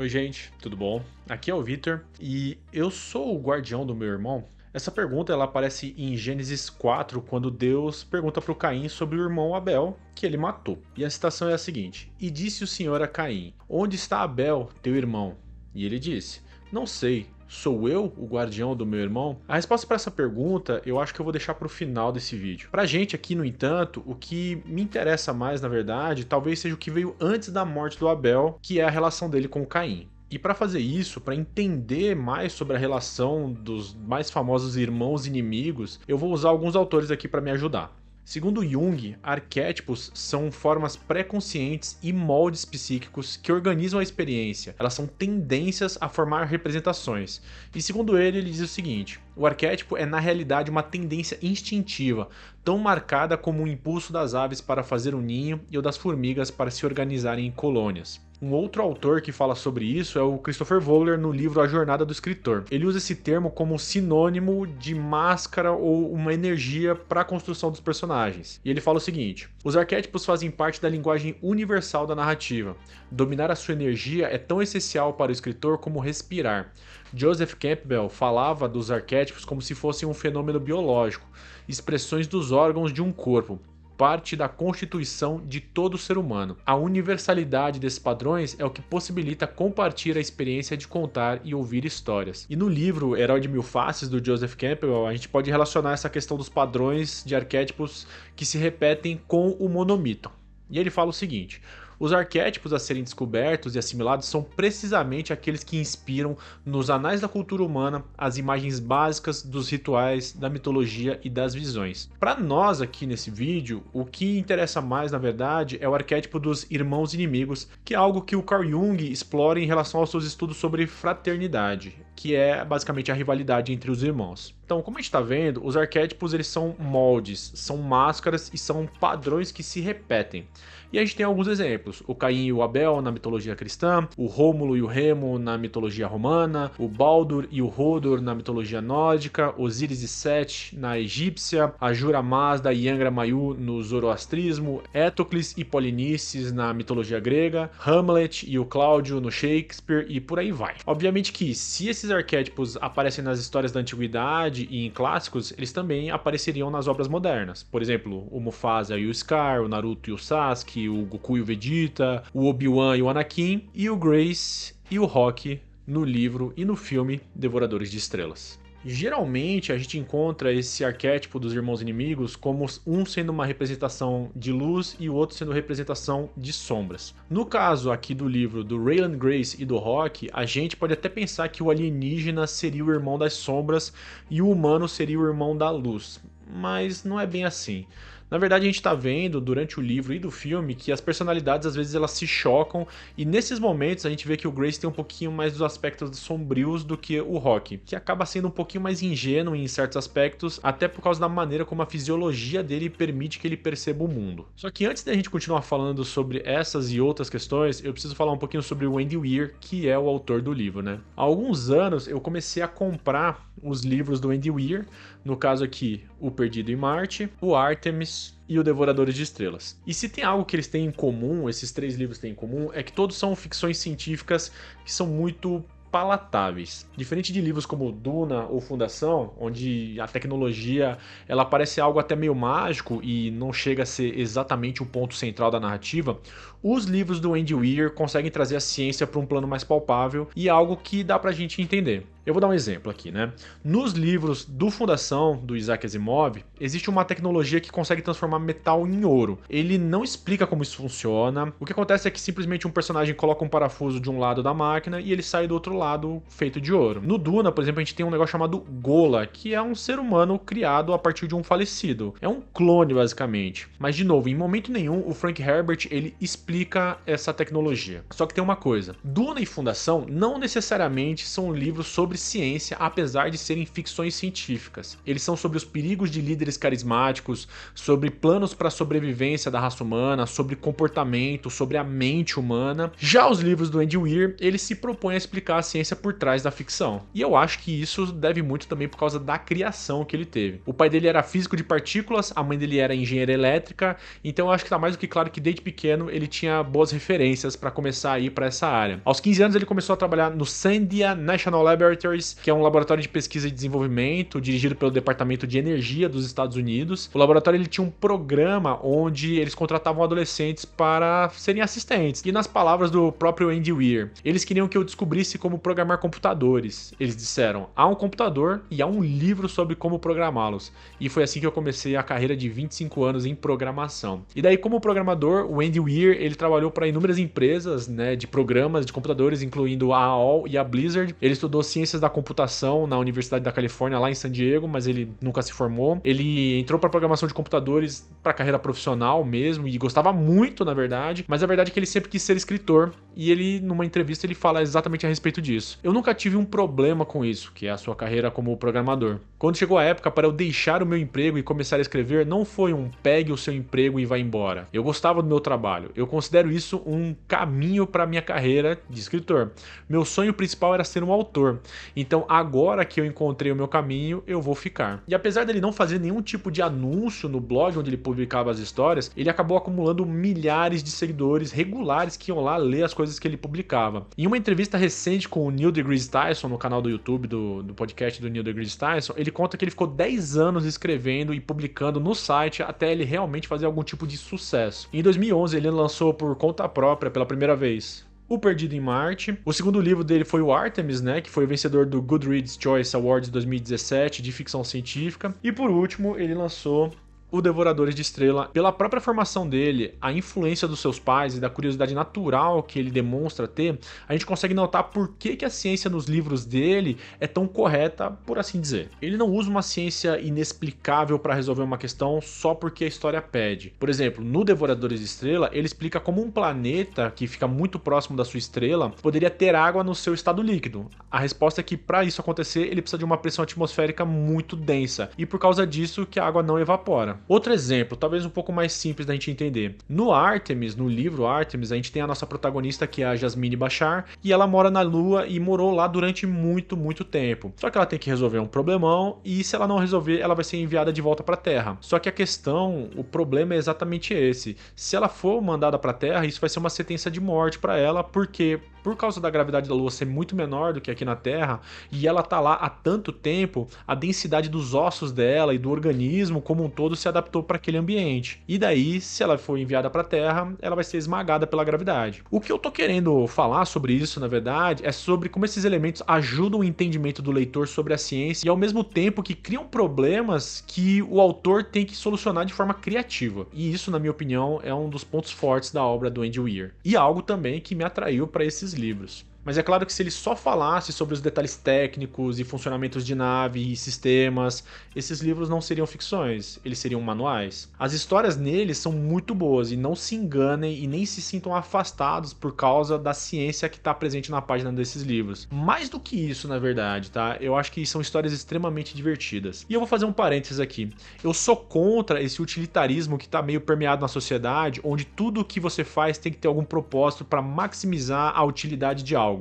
Oi, gente, tudo bom? Aqui é o Vitor e eu sou o guardião do meu irmão. Essa pergunta ela aparece em Gênesis 4, quando Deus pergunta para o Caim sobre o irmão Abel, que ele matou. E a citação é a seguinte: E disse o Senhor a Caim: Onde está Abel, teu irmão? E ele disse: Não sei. Sou eu o guardião do meu irmão? A resposta para essa pergunta eu acho que eu vou deixar para o final desse vídeo. Pra gente aqui, no entanto, o que me interessa mais, na verdade, talvez seja o que veio antes da morte do Abel, que é a relação dele com Caim. E para fazer isso, para entender mais sobre a relação dos mais famosos irmãos inimigos, eu vou usar alguns autores aqui para me ajudar. Segundo Jung, arquétipos são formas pré-conscientes e moldes psíquicos que organizam a experiência. Elas são tendências a formar representações. E segundo ele diz o seguinte: o arquétipo é na realidade uma tendência instintiva, tão marcada como o impulso das aves para fazer um ninho e o das formigas para se organizarem em colônias. Um outro autor que fala sobre isso é o Christopher Vogler no livro A Jornada do Escritor. Ele usa esse termo como sinônimo de máscara ou uma energia para a construção dos personagens. E ele fala o seguinte: os arquétipos fazem parte da linguagem universal da narrativa. Dominar a sua energia é tão essencial para o escritor como respirar. Joseph Campbell falava dos arquétipos como se fossem um fenômeno biológico, expressões dos órgãos de um corpo, parte da constituição de todo ser humano. A universalidade desses padrões é o que possibilita compartilhar a experiência de contar e ouvir histórias. E no livro Herói de Mil Faces, do Joseph Campbell, a gente pode relacionar essa questão dos padrões de arquétipos que se repetem com o monomito. E ele fala o seguinte: os arquétipos a serem descobertos e assimilados são precisamente aqueles que inspiram nos anais da cultura humana as imagens básicas dos rituais, da mitologia e das visões. Para nós aqui nesse vídeo, o que interessa mais na verdade é o arquétipo dos irmãos inimigos, que é algo que o Carl Jung explora em relação aos seus estudos sobre fraternidade, que é basicamente a rivalidade entre os irmãos. Então, como a gente está vendo, os arquétipos eles são moldes, são máscaras e são padrões que se repetem. E a gente tem alguns exemplos: o Caim e o Abel na mitologia cristã, o Rômulo e o Remo na mitologia romana, o Baldur e o Hodor na mitologia nórdica, Osíris e Sete na egípcia, Ahura Mazda e Angra Mainyu no zoroastrismo, Étocles e Polinices na mitologia grega, Hamlet e o Cláudio no Shakespeare e por aí vai. Obviamente que se esses arquétipos aparecem nas histórias da antiguidade e em clássicos, eles também apareceriam nas obras modernas. Por exemplo, o Mufasa e o Scar, o Naruto e o Sasuke, o Goku e o Vegeta, o Obi-Wan e o Anakin, e o Grace e o Rock no livro e no filme Devoradores de Estrelas. Geralmente a gente encontra esse arquétipo dos irmãos inimigos como um sendo uma representação de luz e o outro sendo representação de sombras. No caso aqui do livro do Raylan Grace e do Rock, a gente pode até pensar que o alienígena seria o irmão das sombras e o humano seria o irmão da luz, mas não é bem assim. Na verdade, a gente está vendo durante o livro e do filme que as personalidades às vezes elas se chocam, e nesses momentos a gente vê que o Grace tem um pouquinho mais dos aspectos sombrios do que o Rock, que acaba sendo um pouquinho mais ingênuo em certos aspectos, até por causa da maneira como a fisiologia dele permite que ele perceba o mundo. Só que antes da gente continuar falando sobre essas e outras questões, eu preciso falar um pouquinho sobre o Andy Weir, que é o autor do livro, né? Há alguns anos eu comecei a comprar os livros do Andy Weir, no caso aqui, O Perdido em Marte, o Artemis e o Devoradores de Estrelas. E se tem algo que eles têm em comum, esses três livros têm em comum, é que todos são ficções científicas que são muito palatáveis. Diferente de livros como Duna ou Fundação, onde a tecnologia ela parece algo até meio mágico e não chega a ser exatamente o ponto central da narrativa, os livros do Andy Weir conseguem trazer a ciência para um plano mais palpável e algo que dá pra gente entender. Eu vou dar um exemplo aqui, né? Nos livros do Fundação, do Isaac Asimov, existe uma tecnologia que consegue transformar metal em ouro. Ele não explica como isso funciona. O que acontece é que simplesmente um personagem coloca um parafuso de um lado da máquina e ele sai do outro lado feito de ouro. No Duna, por exemplo, a gente tem um negócio chamado Gola, que é um ser humano criado a partir de um falecido. É um clone, basicamente. Mas, de novo, em momento nenhum, o Frank Herbert, ele explica essa tecnologia. Só que tem uma coisa: Duna e Fundação não necessariamente são livros sobre ciência, apesar de serem ficções científicas. Eles são sobre os perigos de líderes carismáticos, sobre planos para a sobrevivência da raça humana, sobre comportamento, sobre a mente humana. Já os livros do Andy Weir, ele se propõe a explicar a ciência por trás da ficção. E eu acho que isso deve muito também por causa da criação que ele teve. O pai dele era físico de partículas, a mãe dele era engenheira elétrica, então eu acho que tá mais do que claro que desde pequeno ele tinha tinha boas referências para começar a ir para essa área. Aos 15 anos ele começou a trabalhar no Sandia National Laboratories, que é um laboratório de pesquisa e desenvolvimento dirigido pelo Departamento de Energia dos Estados Unidos. O laboratório ele tinha um programa onde eles contratavam adolescentes para serem assistentes. E nas palavras do próprio Andy Weir, eles queriam que eu descobrisse como programar computadores. Eles disseram, há um computador e há um livro sobre como programá-los. E foi assim que eu comecei a carreira de 25 anos em programação. E daí, como programador, o Andy Weir, ele trabalhou para inúmeras empresas, né, de programas de computadores, incluindo a AOL e a Blizzard. Ele estudou ciências da computação na Universidade da Califórnia, lá em San Diego, mas ele nunca se formou. Ele entrou para programação de computadores para carreira profissional mesmo, e gostava muito, na verdade, mas a verdade é que ele sempre quis ser escritor, e ele, numa entrevista, ele fala exatamente a respeito disso. Eu nunca tive um problema com isso, que é a sua carreira como programador. Quando chegou a época para eu deixar o meu emprego e começar a escrever, não foi um pegue o seu emprego e vá embora. Eu gostava do meu trabalho. Eu considero isso um caminho para minha carreira de escritor. Meu sonho principal era ser um autor. Então, agora que eu encontrei o meu caminho, eu vou ficar. E apesar dele não fazer nenhum tipo de anúncio no blog onde ele publicava as histórias, ele acabou acumulando milhares de seguidores regulares que iam lá ler as coisas que ele publicava. Em uma entrevista recente com o Neil deGrasse Tyson, no canal do YouTube do podcast do Neil deGrasse Tyson, ele conta que ele ficou 10 anos escrevendo e publicando no site até ele realmente fazer algum tipo de sucesso. Em 2011 ele lançou por conta própria pela primeira vez O Perdido em Marte. O segundo livro dele foi o Artemis, né, que foi o vencedor do Goodreads Choice Awards 2017 de ficção científica. E por último, ele lançou O Devoradores de Estrela. Pela própria formação dele, a influência dos seus pais e da curiosidade natural que ele demonstra ter, a gente consegue notar por que a ciência nos livros dele é tão correta, por assim dizer. Ele não usa uma ciência inexplicável para resolver uma questão só porque a história pede. Por exemplo, no Devoradores de Estrela, ele explica como um planeta que fica muito próximo da sua estrela poderia ter água no seu estado líquido. A resposta é que para isso acontecer, ele precisa de uma pressão atmosférica muito densa, e por causa disso que a água não evapora. Outro exemplo, talvez um pouco mais simples da gente entender. No Artemis, no livro Artemis, a gente tem a nossa protagonista, que é a Jasmine Bashar, e ela mora na Lua e morou lá durante muito, muito tempo. Só que ela tem que resolver um problemão, e se ela não resolver, ela vai ser enviada de volta para a Terra. Só que a questão, o problema é exatamente esse. Se ela for mandada para a Terra, isso vai ser uma sentença de morte para ela, porque por causa da gravidade da Lua ser muito menor do que aqui na Terra, e ela tá lá há tanto tempo, a densidade dos ossos dela e do organismo como um todo se adaptou para aquele ambiente. E daí, se ela for enviada para a Terra, ela vai ser esmagada pela gravidade. O que eu tô querendo falar sobre isso, na verdade, é sobre como esses elementos ajudam o entendimento do leitor sobre a ciência e ao mesmo tempo que criam problemas que o autor tem que solucionar de forma criativa. E isso, na minha opinião, é um dos pontos fortes da obra do Andy Weir. E algo também que me atraiu para esses livros. Mas é claro que se ele só falasse sobre os detalhes técnicos e funcionamentos de nave e sistemas, esses livros não seriam ficções, eles seriam manuais. As histórias neles são muito boas e não se enganem e nem se sintam afastados por causa da ciência que está presente na página desses livros. Mais do que isso, na verdade, tá? Eu acho que são histórias extremamente divertidas. E eu vou fazer um parênteses aqui. Eu sou contra esse utilitarismo que está meio permeado na sociedade, onde tudo o que você faz tem que ter algum propósito para maximizar a utilidade de algo.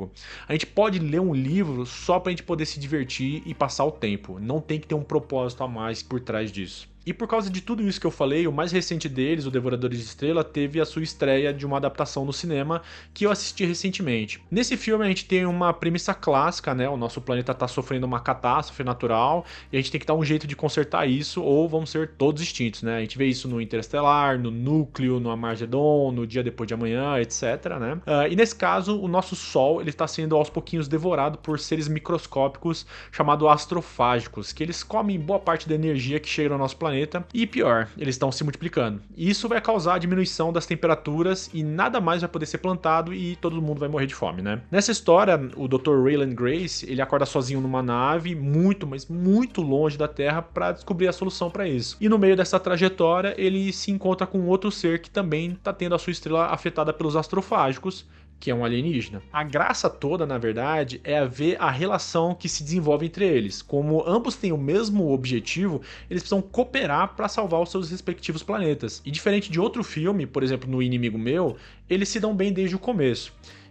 A gente pode ler um livro só pra gente poder se divertir e passar o tempo. Não tem que ter um propósito a mais por trás disso. E por causa de tudo isso que eu falei, o mais recente deles, o Devoradores de Estrela, teve a sua estreia de uma adaptação no cinema que eu assisti recentemente. Nesse filme a gente tem uma premissa clássica, né? O nosso planeta está sofrendo uma catástrofe natural e a gente tem que dar um jeito de consertar isso ou vamos ser todos extintos, né? A gente vê isso no Interestelar, no Núcleo, no Armagedon, no Dia Depois de Amanhã, etc, né? E nesse caso, o nosso Sol ele está sendo aos pouquinhos devorado por seres microscópicos chamados astrofágicos, que eles comem boa parte da energia que chega no nosso planeta. E pior, eles estão se multiplicando. E isso vai causar a diminuição das temperaturas e nada mais vai poder ser plantado e todo mundo vai morrer de fome, né? Nessa história, o Dr. Raylan Grace, ele acorda sozinho numa nave muito, mas muito longe da Terra para descobrir a solução para isso. E no meio dessa trajetória, ele se encontra com outro ser que também está tendo a sua estrela afetada pelos astrofágicos, que é um alienígena. A graça toda, na verdade, é ver a relação que se desenvolve entre eles. Como ambos têm o mesmo objetivo, eles precisam cooperar para salvar os seus respectivos planetas. E diferente de outro filme, por exemplo, no Inimigo Meu, eles se dão bem desde o começo.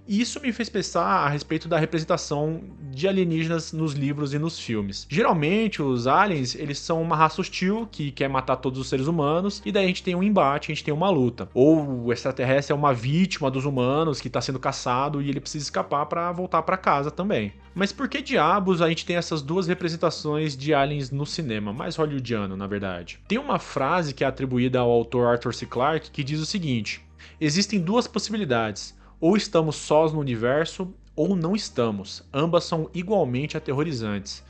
E isso me fez pensar a respeito da representação de alienígenas nos livros e nos filmes. Geralmente, os aliens, eles são uma raça hostil que quer matar todos os seres humanos, e daí a gente tem um embate, a gente tem uma luta. Ou o extraterrestre é uma vítima dos humanos que está sendo caçado e ele precisa escapar para voltar para casa também. Mas por que diabos a gente tem essas duas representações de aliens no cinema, mais hollywoodiano, na verdade? Tem uma frase que é atribuída ao autor Arthur C. Clarke que diz o seguinte: existem duas possibilidades. Ou estamos sós no universo, ou não estamos. Ambas são igualmente aterrorizantes.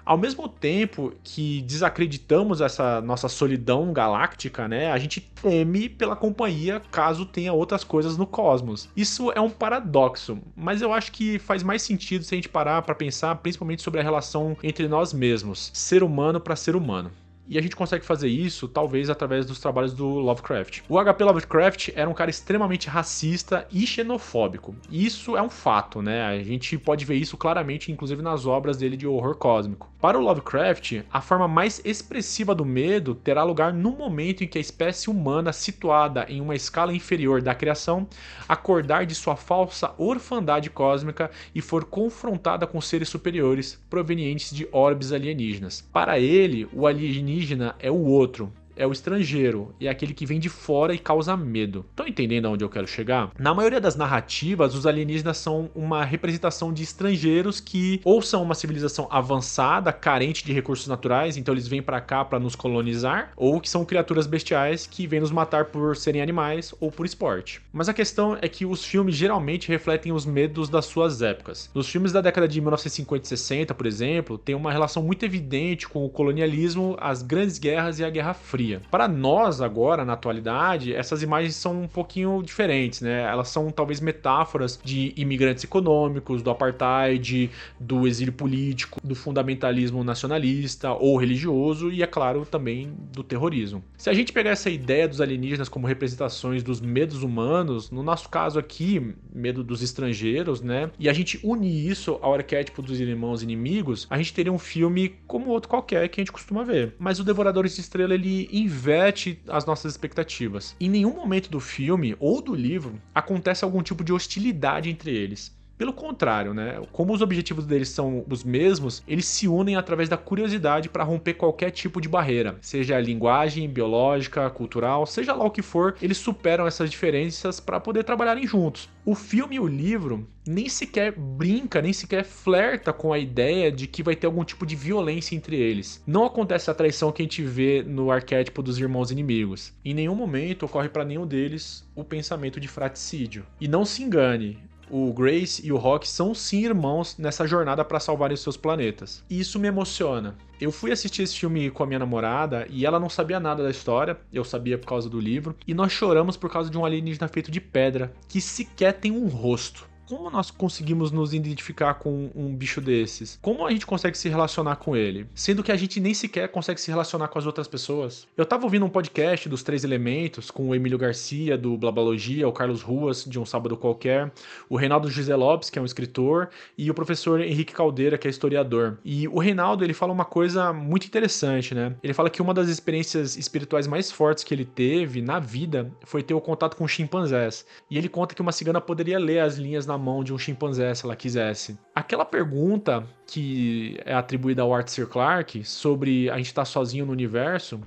Ao mesmo tempo que desacreditamos essa nossa solidão galáctica, né, a gente teme pela companhia caso tenha outras coisas no cosmos. Isso é um paradoxo, mas eu acho que faz mais sentido se a gente parar para pensar principalmente sobre a relação entre nós mesmos, ser humano para ser humano. E a gente consegue fazer isso, talvez, através dos trabalhos do Lovecraft. O H.P. Lovecraft era um cara extremamente racista e xenofóbico. E isso é um fato, né? A gente pode ver isso claramente, inclusive, nas obras dele de horror cósmico. Para o Lovecraft, a forma mais expressiva do medo terá lugar no momento em que a espécie humana, situada em uma escala inferior da criação, acordar de sua falsa orfandade cósmica e for confrontada com seres superiores, provenientes de orbes alienígenas. Para ele, o alienígena é o outro, é o estrangeiro, é aquele que vem de fora e causa medo. Estão entendendo aonde eu quero chegar? Na maioria das narrativas, os alienígenas são uma representação de estrangeiros que ou são uma civilização avançada, carente de recursos naturais, então eles vêm pra cá pra nos colonizar, ou que são criaturas bestiais que vêm nos matar por serem animais ou por esporte. Mas a questão é que os filmes geralmente refletem os medos das suas épocas. Nos filmes da década de 1950 e 60, por exemplo, tem uma relação muito evidente com o colonialismo, as grandes guerras e a Guerra Fria. Para nós agora, na atualidade, essas imagens são um pouquinho diferentes, né? Elas são talvez metáforas de imigrantes econômicos, do apartheid, do exílio político, do fundamentalismo nacionalista ou religioso e, é claro, também do terrorismo. Se a gente pegar essa ideia dos alienígenas como representações dos medos humanos, no nosso caso aqui, medo dos estrangeiros, né? E a gente une isso ao arquétipo dos irmãos inimigos, a gente teria um filme como outro qualquer que a gente costuma ver. Mas o Devoradores de Estrela, ele inverte as nossas expectativas. Em nenhum momento do filme ou do livro acontece algum tipo de hostilidade entre eles. Pelo contrário, né? Como os objetivos deles são os mesmos, eles se unem através da curiosidade para romper qualquer tipo de barreira, seja linguagem, biológica, cultural, seja lá o que for, eles superam essas diferenças para poder trabalharem juntos. O filme e o livro nem sequer brinca, nem sequer flerta com a ideia de que vai ter algum tipo de violência entre eles. Não acontece a traição que a gente vê no arquétipo dos irmãos inimigos. Em nenhum momento ocorre para nenhum deles o pensamento de fratricídio. E não se engane, o Grace e o Rock são sim irmãos nessa jornada para salvarem os seus planetas. E isso me emociona. Eu fui assistir esse filme com a minha namorada e ela não sabia nada da história, eu sabia por causa do livro, e nós choramos por causa de um alienígena feito de pedra, que sequer tem um rosto. Como nós conseguimos nos identificar com um bicho desses? Como a gente consegue se relacionar com ele? Sendo que a gente nem sequer consegue se relacionar com as outras pessoas. Eu tava ouvindo um podcast dos Três Elementos, com o Emílio Garcia, do Blabalogia, o Carlos Ruas, de Um Sábado Qualquer, o Reinaldo José Lopes, que é um escritor, e o professor Henrique Caldeira, que é historiador. E o Reinaldo, ele fala uma coisa muito interessante, né? Ele fala que uma das experiências espirituais mais fortes que ele teve na vida foi ter o contato com chimpanzés. E ele conta que uma cigana poderia ler as linhas na mão de um chimpanzé se ela quisesse. Aquela pergunta que é atribuída ao Arthur C. Clarke sobre a gente estar sozinho no universo,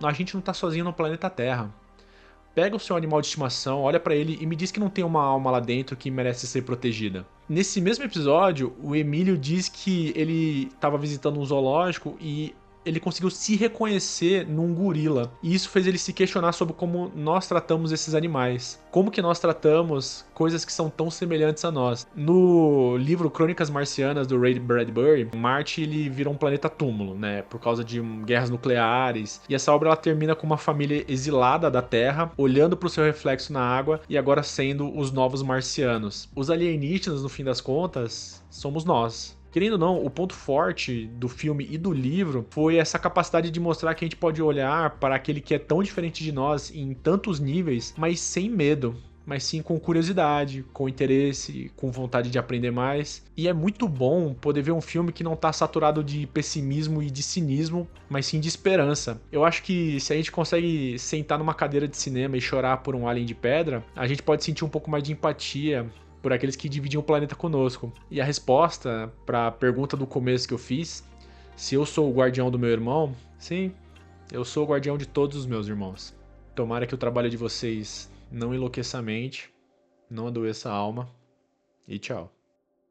a gente não está sozinho no planeta Terra. Pega o seu animal de estimação, olha pra ele e me diz que não tem uma alma lá dentro que merece ser protegida. Nesse mesmo episódio, o Emílio diz que ele estava visitando um zoológico e ele conseguiu se reconhecer num gorila. E isso fez ele se questionar sobre como nós tratamos esses animais. Como que nós tratamos coisas que são tão semelhantes a nós. No livro Crônicas Marcianas, do Ray Bradbury, Marte ele vira um planeta túmulo, né? Por causa de guerras nucleares. E essa obra ela termina com uma família exilada da Terra, olhando para o seu reflexo na água e agora sendo os novos marcianos. Os alienígenas, no fim das contas, somos nós. Querendo ou não, o ponto forte do filme e do livro foi essa capacidade de mostrar que a gente pode olhar para aquele que é tão diferente de nós em tantos níveis, mas sem medo, mas sim com curiosidade, com interesse, com vontade de aprender mais. E é muito bom poder ver um filme que não tá saturado de pessimismo e de cinismo, mas sim de esperança. Eu acho que se a gente consegue sentar numa cadeira de cinema e chorar por um alien de pedra, a gente pode sentir um pouco mais de empatia por aqueles que dividiam o planeta conosco. E a resposta para a pergunta do começo que eu fiz, se eu sou o guardião do meu irmão, sim, eu sou o guardião de todos os meus irmãos. Tomara que o trabalho de vocês não enlouqueça a mente, não adoeça a alma. E tchau.